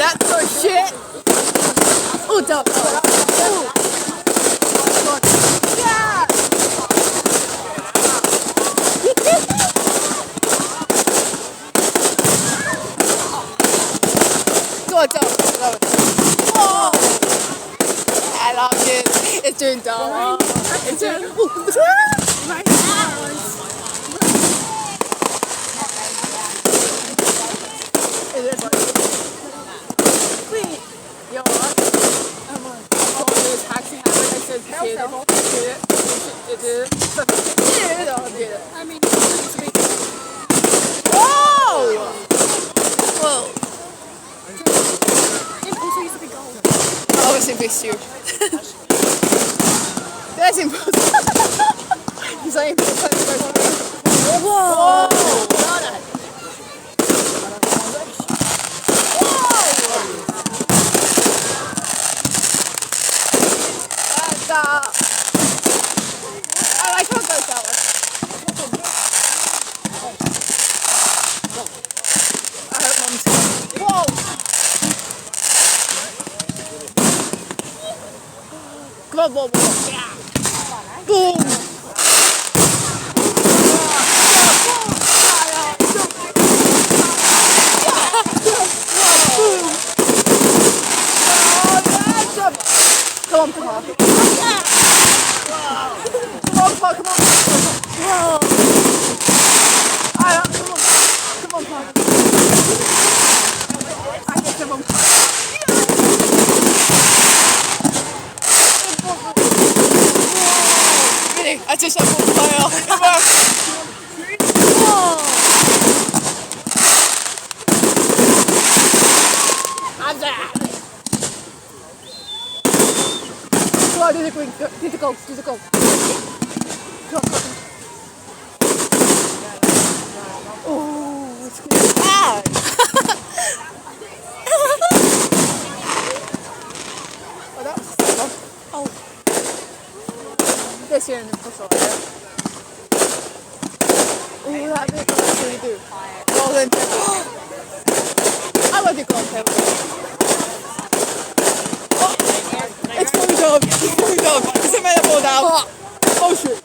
That's good shit. Oh, don't. Oh. Yeah. Good, don't. Whoa. I love it. It's doing dumb. It's doing. It is like. Yo, what? There's taxi hammer that says hit it. I mean, whoa! Whoa. Impulse used to be gold. Oh, it's impossible. That's impossible. He's like impossible. Whoa! I like how it goes that way. I hope Mom's coming. Whoa! Come on, whoa, whoa. Yeah. Boom! Come on, Papa. Come on, Papa, come on. Whoa. Come on, Papa. I get some. Really? I just have one fire. Come on. Whoa. How's that? Oh, do the green, do the gold, do the gold. Come on. Oh, it's good. Ah! Oh, that was fun. Oh. This here in the push on there. Oh, that bit what really do. Golden pepper. I love the golden pepper. It's fully done. It's fully done. Is it available now? Oh shit.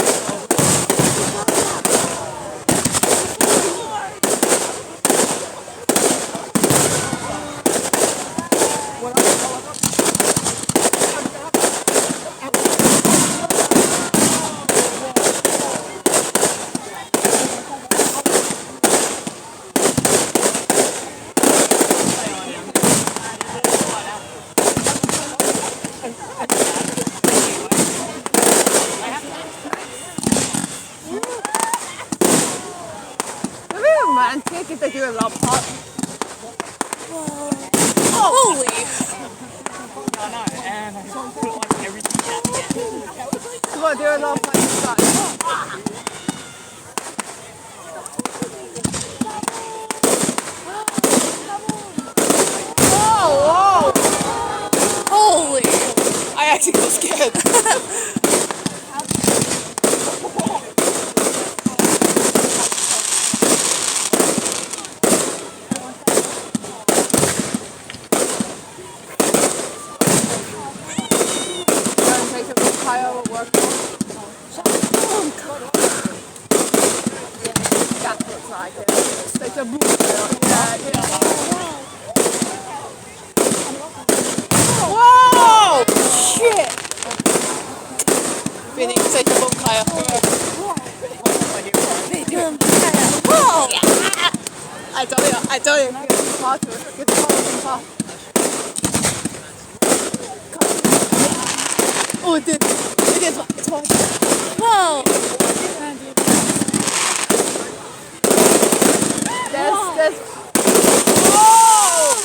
Romantic if they do a love pot. Holy! I know, and I put like everything out again. Come on, do a love pot inside. Whoa! Whoa! Holy! I actually got scared. Kyle will work on. That looks like it. It's like a boot. Yeah. Whoa! Shit! Vinny, say to bonfire. Whoa! I told you. Get the car to it. Get the car to the car. Oh, it did. It is. It's fine. Whoa! There's. Whoa!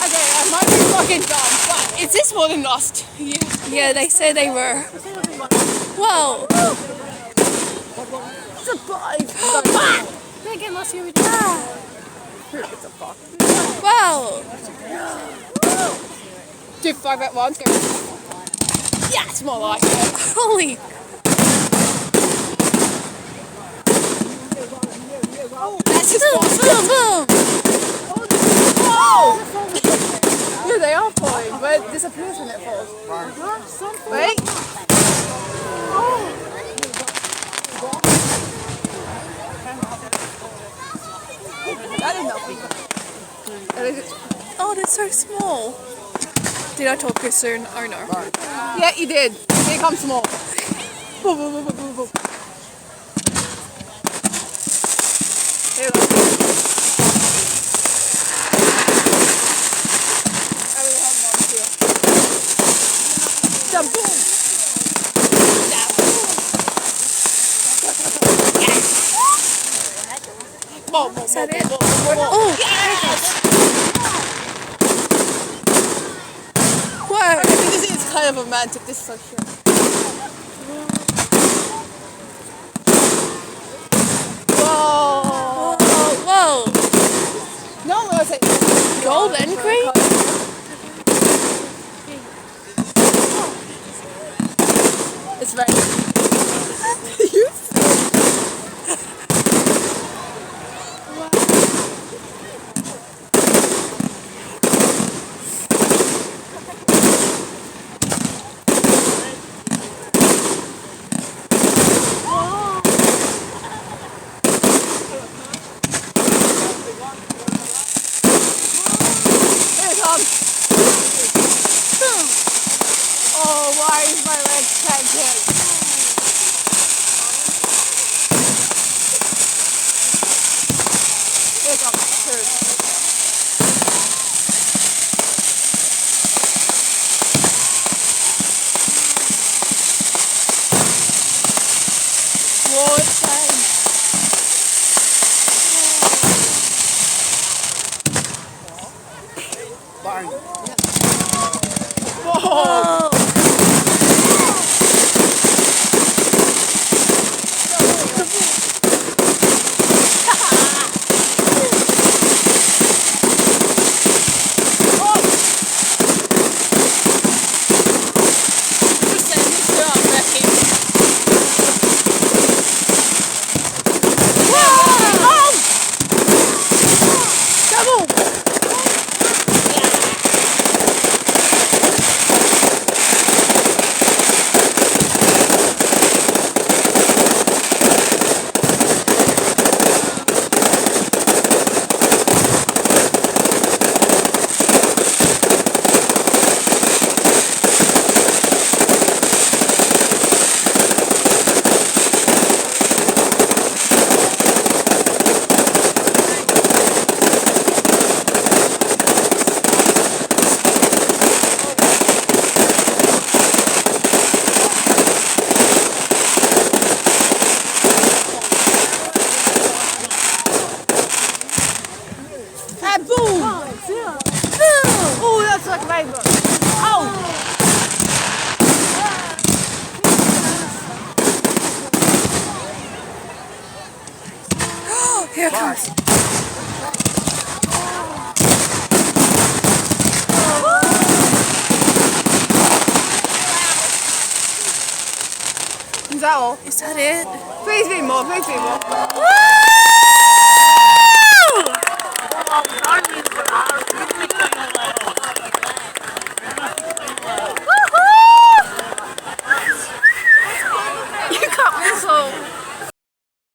Okay, I might be fucking dumb, but is this more than Lost? Yeah, they say they were. Whoa! Survive! Megan, let's hear it. It's a fuck. Wow! Do 5 at once. Go. Yeah, it's more like it. Holy. That's just Boom, boom, boom. Whoa! Yeah, they are falling, but it disappears when it falls. Wait. That did nothing. Oh, they're so small. Did I talk too soon? Oh no. Yeah, you did. Here comes more. Boom, boom, boom, boom, boom, boom. Here we go. I really have one here. The boom. That boom. Boom, boom, Is that boom, it? boom, boom, boom. Oh, Yes! whoa. I think this is kind of romantic. This is so cute. Whoa! Whoa. No, I was like Golden cream? It's ready. You? Here it comes. Oh, why is my leg pancake? Here it comes. Cheers. Whoa, it's fine. Whoa! Oh. And boom! Oh, that's like a rainbow. Oh! Here it comes. Is that all? Is that it? Please be more, please be more. Woo!